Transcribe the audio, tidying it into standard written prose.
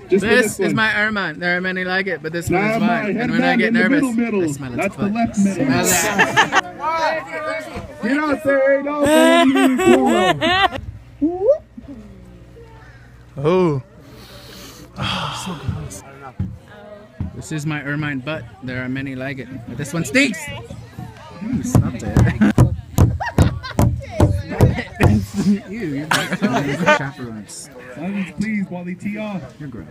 This is my Ermine. There are many like it, but this one is mine. And when I get nervous, I smell its That's foot. the left middle. Smell that. Get out there, ain't no Oh. So gross. This is my Ermine butt. There are many like it, but this one stinks. Ooh, stop it. Ew, you're chaperones. Please, Wally, tee off. You're gross.